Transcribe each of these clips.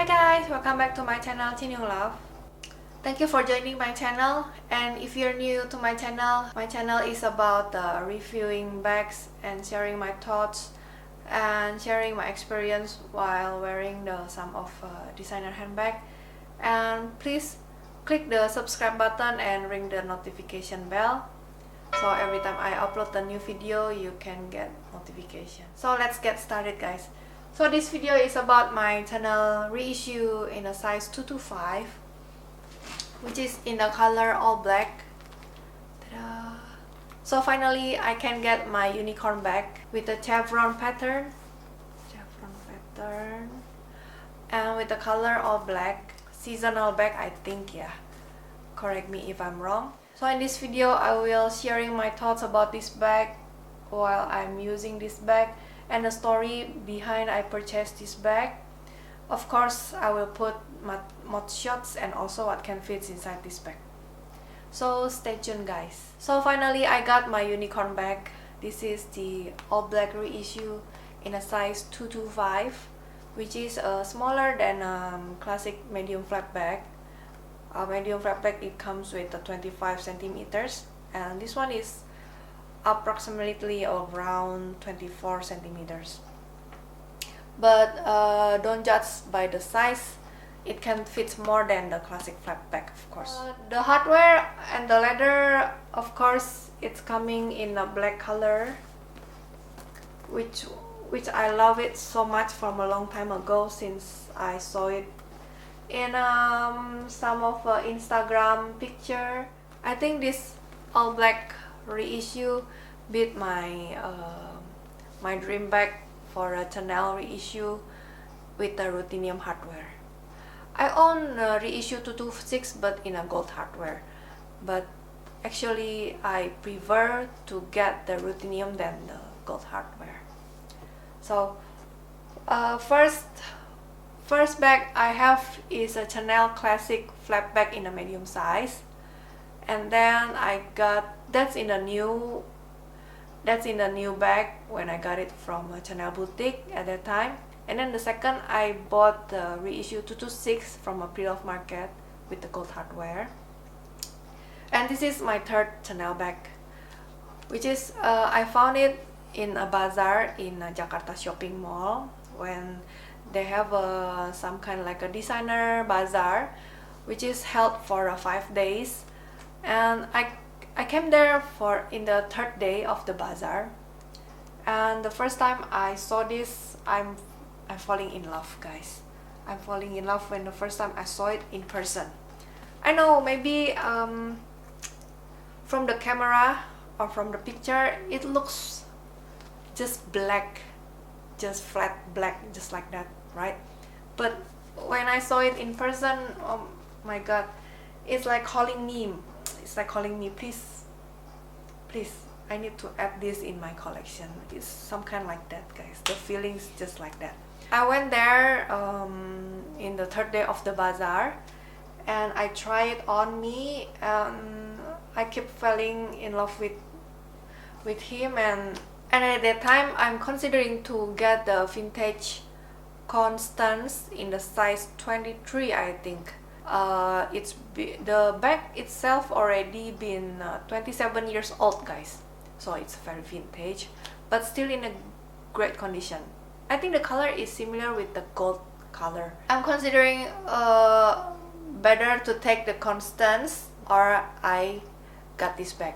Hi guys, welcome back to my channel Cinyunglove. Thank you for joining my channel, and if you're new to my channel is about reviewing bags and sharing my thoughts and sharing my experience while wearing some of designer handbag. And please click the subscribe button and ring the notification bell, so every time I upload a new video you can get notification. So let's get started guys. So this video is about my channel reissue in a size 225, which is in the color all black. Ta-da! So finally I can get my unicorn bag with the chevron pattern and with the color all black. Seasonal bag, I think, yeah. Correct me if I'm wrong. So in this video I will sharing my thoughts about this bag while I'm using this bag and the story behind I purchased this bag. Of course I will put mod shots and also what can fit inside this bag. So stay tuned guys. So finally I got my unicorn bag. This is the all black reissue in a size 225, which is smaller than classic medium flap bag. Medium flap bag, it comes with 25 centimeters, and this one is approximately around 24 centimeters. But don't judge by the size, it can fit more than the classic flap bag, of course. The hardware and the leather, of course, it's coming in a black color, which I love it so much from a long time ago, since I saw it in some of Instagram picture. I think this all black reissue beat my my dream bag for a Chanel reissue with the ruthenium hardware. I own reissue 226 but in a gold hardware, but actually I prefer to get the ruthenium than the gold hardware. So first bag I have is a Chanel classic flap bag in a medium size, and then I got that's in a new bag when I got it from a Chanel boutique at that time. And then the second I bought the reissue 226 from a pre-loved market with the gold hardware. And this is my third Chanel bag, which is I found it in a bazaar in a Jakarta shopping mall when they have some kind of like a designer bazaar, which is held for 5 days. And I came there in the third day of the bazaar, and the first time I saw this, I'm falling in love guys. I'm falling in love when the first time I saw it in person. I know maybe from the camera or from the picture it looks just black, just flat black, just like that, right? But when I saw it in person, oh my god, it's like calling me. It's like calling me, please, I need to add this in my collection. It's some kind like that guys. The feelings just like that. I went there in the third day of the bazaar, and I tried it on me, and I kept falling in love with him. And at that time I'm considering to get the vintage Constance in the size 23, I think. The bag itself already been 27 years old guys, so it's very vintage but still in a great condition. I think the color is similar with the gold color. I'm considering better to take the Constance or I got this bag.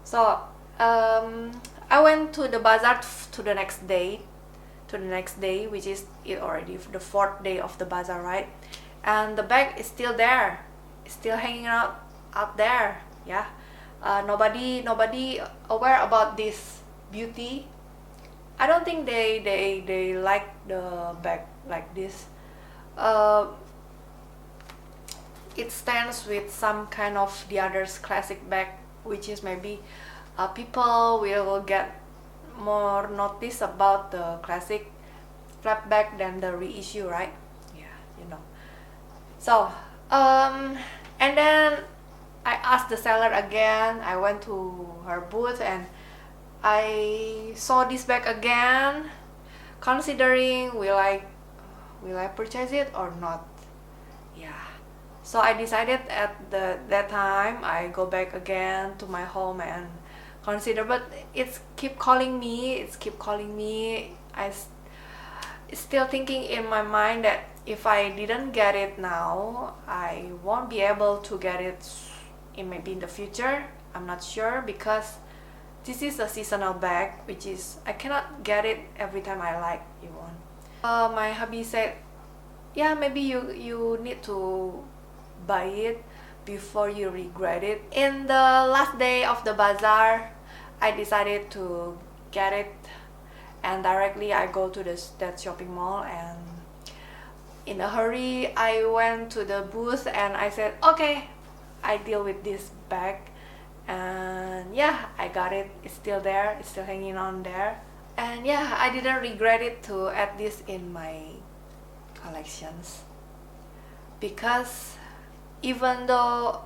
So I went to the bazaar to the next day, which is already the fourth day of the bazaar, right? And the bag is still there, it's still hanging out there, yeah. Nobody aware about this beauty. I don't think they like the bag like this. It stands with some kind of the others classic bag, which is maybe people will get more notice about the classic flap bag than the reissue, right? Yeah, you know. So and then I asked the seller again. I went to her booth and I saw this bag again, considering will I purchase it or not? Yeah. So I decided at that time I go back again to my home and consider, but it's keep calling me. Still thinking in my mind that if I didn't get it now, I won't be able to get it maybe in the future. I'm not sure, because this is a seasonal bag, which is I cannot get it every time I like you want. My hubby said, yeah, maybe you need to buy it before you regret it. In the last day of the bazaar, I decided to get it, and directly I go to that shopping mall, and in a hurry I went to the booth and I said, okay, I deal with this bag. And yeah, I got it. It's still there, it's still hanging on there, and yeah, I didn't regret it to add this in my collections, because even though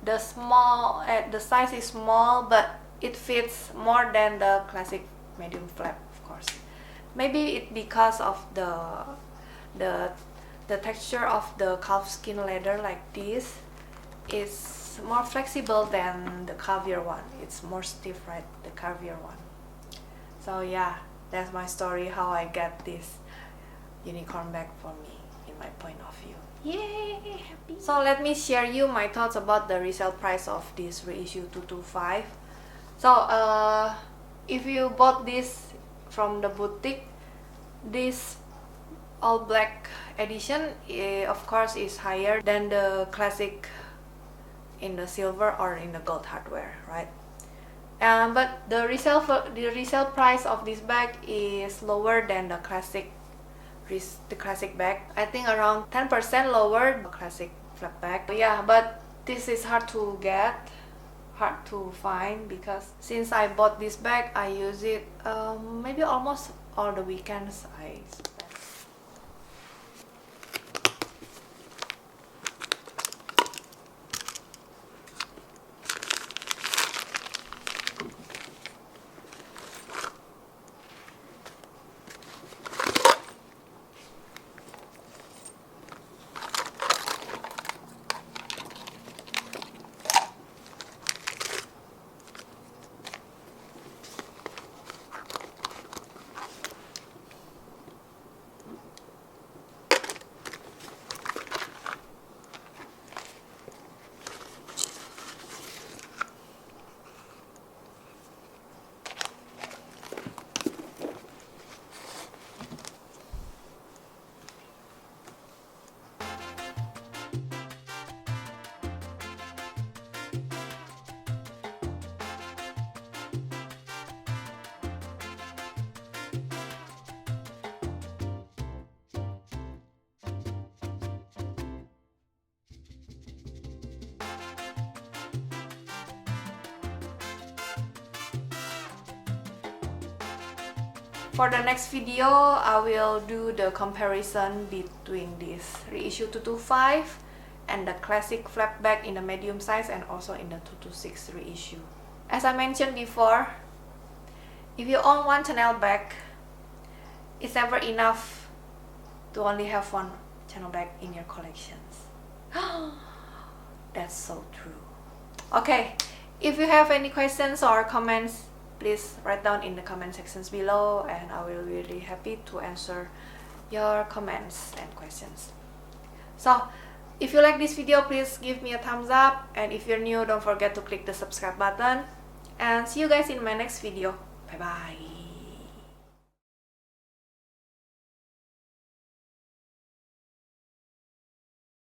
the size is small, but it fits more than the classic medium flap, of course. Maybe it's because of the texture of the calfskin leather like this is more flexible than the caviar one. It's more stiff, right? The caviar one. So yeah, that's my story how I get this unicorn bag for me, in my point of view. Yay, happy! So let me share you my thoughts about the resale price of this Reissue 225. So if you bought this from the boutique, this all black edition of course is higher than the classic in the silver or in the gold hardware, right? But the resale price of this bag is lower than the classic bag. I think around 10% lower the classic flap bag. Yeah, but this is hard to get, hard to find, because since I bought this bag, I use it maybe almost all the weekends I spend. For the next video, I will do the comparison between this Reissue 225 and the classic flap bag in the medium size and also in the 226 Reissue. As I mentioned before, if you own one channel bag, it's never enough to only have one channel bag in your collections. That's so true. Okay, if you have any questions or comments, please write down in the comment sections below, and I will be really happy to answer your comments and questions. So if you like this video, please give me a thumbs up, and if you're new, don't forget to click the subscribe button, and see you guys in my next video. Bye bye.